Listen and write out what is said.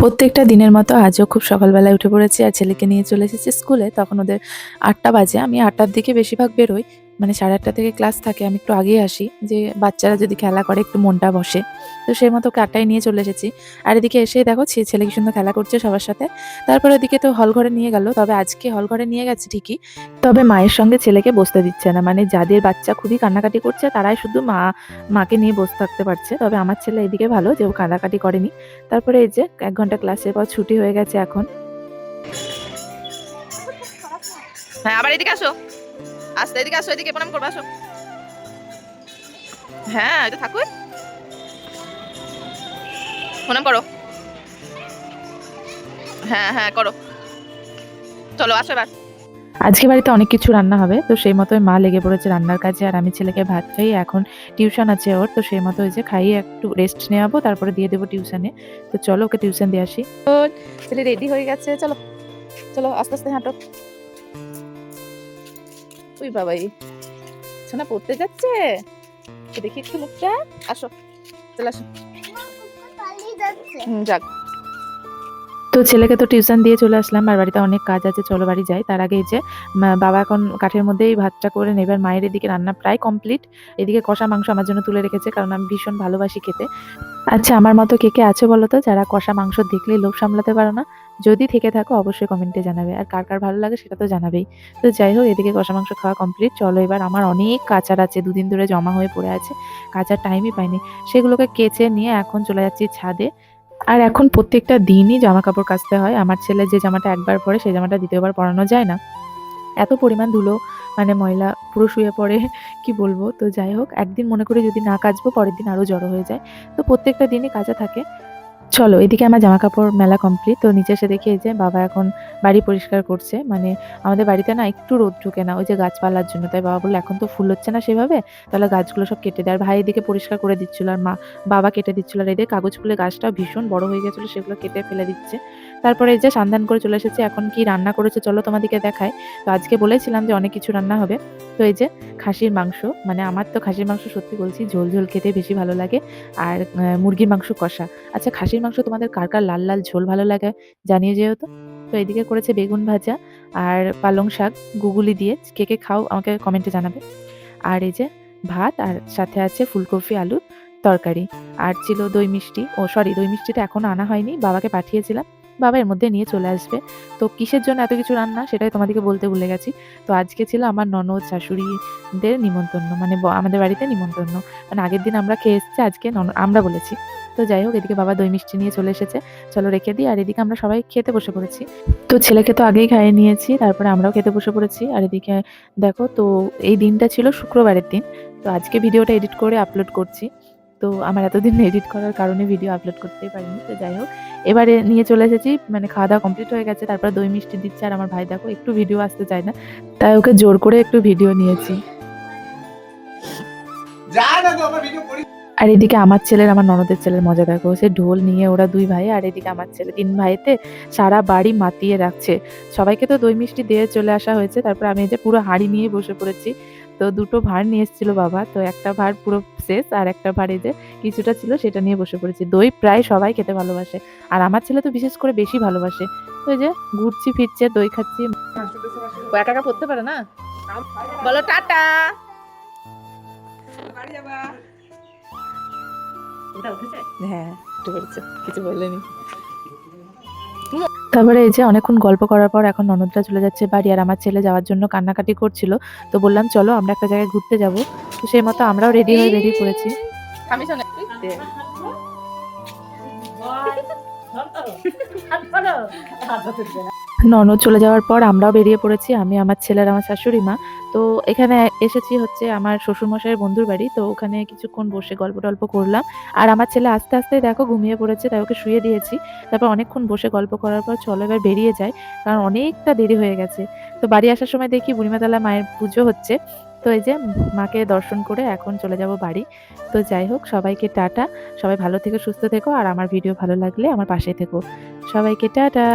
প্রত্যেকটা দিনের মতো আজও খুব সকালবেলায় উঠে পড়েছি আর ছেলেকে নিয়ে চলে এসেছি স্কুলে। তখন ওদের ৮টা বাজে। আমি ৮টার দিকে বেশিরভাগ বেরোই। মানে ৮:৩০ থেকে ক্লাস থাকে। আমি একটু আগেই আসি যে বাচ্চারা যদি খেলা করে একটু মনটা বসে। তো সেই মতো ওকে ৮টায় নিয়ে চলে এসেছি। আর এদিকে এসেই দেখো ছেলে কি সুন্দর খেলা করছে সবার সাথে। তারপরে ওদিকে তো হল ঘরে নিয়ে গেল। তবে আজকে হল ঘরে নিয়ে গেছে ঠিকই। তবে মায়ের সঙ্গে ছেলেকে বসতে দিচ্ছে না। মানে যাদের বাচ্চা খুবই কান্নাকাটি করছে তারাই শুধু মাকে নিয়ে বসে থাকতে পারছে। তবে আমার ছেলে এদিকে ভালো যে ও কান্নাকাটি করেনি। তারপরে এই যে ১ ঘন্টা ক্লাসের পর ছুটি হয়ে গেছে এখন। হ্যাঁ, আবার এদিকে আসো। আস্তে এদিকে আসো, এদিকে প্রণাম করবে, আসো। হ্যাঁ, এটা ঠাকুর। প্রণাম করো। হ্যাঁ হ্যাঁ করো। চলো আসো এবার। আজকে বাড়িতে অনেক কিছু রান্না হবে, তো সেই মতোই মা লেগে পড়েছে রান্নার কাজে। আর আমি ছেলেকে ভাত খাইয়ে এখন টিউশন আছে ওর, তো সেই মতো ওই যে খাইয়ে একটু রেস্ট নেওয়াবো, তারপরে দিয়ে দেবো টিউশনে। তো চলো ওকে টিউশন দিয়ে আসি। ছেলে রেডি হয়ে গেছে, চলো চলো আস্তে আস্তে হাঁটো। ওই বাবাই, সোনা পড়তে যাচ্ছে, দেখি একটু মুখটা। আসো, চলে আসো। যাক। তো ছেলেকে তো টিউশন দিয়ে চলে আসলাম, আর বাড়িতে অনেক কাজ আছে, চলো বাড়ি যাই। তার আগে এই যে বাবা এখন কাঠের মধ্যেই ভাতটা করে নেবার, মায়ের এদিকে রান্না প্রায় কমপ্লিট। এদিকে কষা মাংস আমার জন্য তুলে রেখেছে, কারণ আমি ভীষণ ভালোবাসি খেতে। আচ্ছা, আমার মতো কে কে আছে বলো তো, যারা কষা মাংস দেখলেই লোভ সামলাতে পারো না? যদি থেকে থাকো অবশ্যই কমেন্টে জানাবে, আর কার কার ভালো লাগে সেটা তো জানাবেই। তো যাই হোক, এদিকে কষা মাংস খাওয়া কমপ্লিট। চলো এবার, আমার অনেক কাচার আছে, দুদিন ধরে জমা হয়ে পড়ে আছে, কাচার টাইমই পাইনি। সেগুলোকে কেচে নিয়ে এখন চলে যাচ্ছি ছাদে। আর এখন প্রত্যেকটা দিনই জামা কাপড় কাচতে হয়। আমার ছেলে যে জামাটা একবার পরে সেই জামাটা দ্বিতীয়বার পরানো যায় না, এত পরিমাণ ধুলো, মানে ময়লা পুরো শুয়ে পড়ে, কি বলবো। তো যাই হোক, একদিন মনে করি যদি না কাচবো পরের দিন আরো জড়ো হয়ে যায়। তো প্রত্যেকটা দিনই কাচা থাকে। চলো এদিকে আমার জামা কাপড় মেলা কমপ্লিট। তো নিচে এসে দেখি এই যে বাবা এখন বাড়ি পরিষ্কার করছে। মানে আমাদের বাড়িতে না একটু রোদ ঢুকে না, ওই যে গাছপালার জন্য। তাই বাবা বললো এখন তো ফুল হচ্ছে না সেভাবে, তাহলে গাছগুলো সব কেটে দেয়। আর ভাই এদিকে পরিষ্কার করে দিচ্ছিল, আর বাবা কেটে দিচ্ছিল। আর এদিকে কাগজ ফুলের গাছটা ভীষণ বড় হয়ে গেছিলো, সেগুলো কেটে ফেলে দিচ্ছে। তারপরে এই যে সান্ধান করে চলে এসেছে। এখন কি রান্না করেছে চলো তোমাদেরকে দেখায়। তো আজকে বলেছিলাম যে অনেক কিছু রান্না হবে। তো এই যে খাসির মাংস, মানে আমার তো খাসির মাংস সত্যি বলছি ঝোল ঝোল খেতে বেশি ভালো লাগে। আর মুরগির মাংস কষা। আচ্ছা, খাসির মাংস তোমাদের কার কার লাল লাল ঝোল ভালো লাগে জানিয়ে যেও তো। তো এদিকে করেছে বেগুন ভাজা আর পালং শাক গুগুলি দিয়ে। কে কে খাও আমাকে কমেন্টে জানাবে। আর এই যে ভাত, আর সাথে আছে ফুলকপি আলুর তরকারি। আর ছিল দই মিষ্টি। ও সরি, দই মিষ্টিটা এখনো আনা হয়নি, বাবাকে পাঠিয়েছিলাম, বাবা এর মধ্যে নিয়ে চলে আসবে। তো কিসের জন্য এত কিছু রান্না সেটাই তোমাদেরকে বলতে ভুলে গেছি। তো আজকে ছিল আমার ননদ শাশুড়িদের নিমন্ত্রণ, মানে আমাদের বাড়িতে নিমন্ত্রণ। মানে আগের দিন আমরা খেয়ে এসেছি, আজকে আমরা বলেছি। তো যাই হোক, এদিকে বাবা দই মিষ্টি নিয়ে চলে এসেছে, চলো রেখে দিই। আর এদিকে আমরা সবাই খেতে বসে পড়েছি। তো ছেলেকে তো আগেই খাইয়ে নিয়েছি, তারপরে আমরাও খেতে বসে পড়েছি। আর এদিকে দেখো, তো এই দিনটা ছিল শুক্রবারের দিন। তো আজকে ভিডিওটা এডিট করে আপলোড করছি। তো আমার এতদিন এডিট করার কারণে ভিডিও আপলোড করতেই পারিনি। তো যাই হোক, এবারে নিয়ে চলে এসেছি, মানে খাওয়া দাওয়া কমপ্লিট হয়ে গেছে। তারপর দই মিষ্টি দিচ্ছে, আর আমার ভাই দেখো একটু ভিডিও আসতে চায় না, তাই ওকে জোর করে একটু ভিডিও নিয়েছি। আর এদিকে আমার ছেলের, আমার ননদের ছেলের মজা দেখো, সে ঢোল নিয়ে ওরা দুই ভাই, আর এদিকে আমার ছেলে, 3 ভাইতে সারা বাড়ি মাতিয়ে রাখছে। সবাইকে তো দই মিষ্টি দিয়ে চলে আসা হয়েছে, তারপর আমি এই যে পুরো হাঁড়ি নিয়ে বসে পড়েছি। তো 2টো ভাঁড় নিয়ে এসেছিল বাবা, তো একটা ভাঁড় পুরো শেষ, আর একটা ভাঁড়ে যে কিছুটা ছিল সেটা নিয়ে বসে পড়েছি। দই প্রায় সবাই খেতে ভালোবাসে, আর আমার ছেলে তো বিশেষ করে বেশি ভালোবাসে। তো এই যে ঘুরছি ফিরছে, দই খাচ্ছি। ও একা একা পড়তে পারে না, বলো টাটা। হ্যাঁ, উঠে পড়েছে, কিছু বললেনি। তারপরে এই যে অনেকক্ষণ গল্প করার পর এখন ননদরা চলে যাচ্ছে বাড়ি, আর আমার ছেলে যাওয়ার জন্য কান্নাকাটি করছিল। তো বললাম চলো আমরা একটা জায়গায় ঘুরতে যাব। তো সেই মতো আমরাও রেডি হয়ে বেরিয়ে পড়েছি। আমি শোনে ননদ চলে যাওয়ার পর আমরাও বেরিয়ে পড়েছি, আমি, আমার ছেলের, আমার শাশুড়ি মা। তো এখানে এসেছি হচ্ছে আমার শ্বশুরমশাইয়ের বন্ধুর বাড়ি। তো ওখানে কিছুক্ষণ বসে গল্প টল্প করলাম। আর আমার ছেলে আস্তে আস্তে দেখো ঘুমিয়ে পড়েছে, তাই ওকে শুয়ে দিয়েছি। তারপর অনেকক্ষণ বসে গল্প করার পর চলো এবার বেরিয়ে যাই, কারণ অনেকটা দেরি হয়ে গেছে। তো বাড়ি আসার সময় দেখি বুড়িমাতলা মায়ের পুজো হচ্ছে। তো এই যে মাকে দর্শন করে এখন চলে যাব বাড়ি। তো যাই হোক, সবাইকে টাটা। সবাই ভালো থেকো, সুস্থ থেকো, আর আমার ভিডিও ভালো লাগলে আমার পাশে থেকো। সবাইকে টাটা।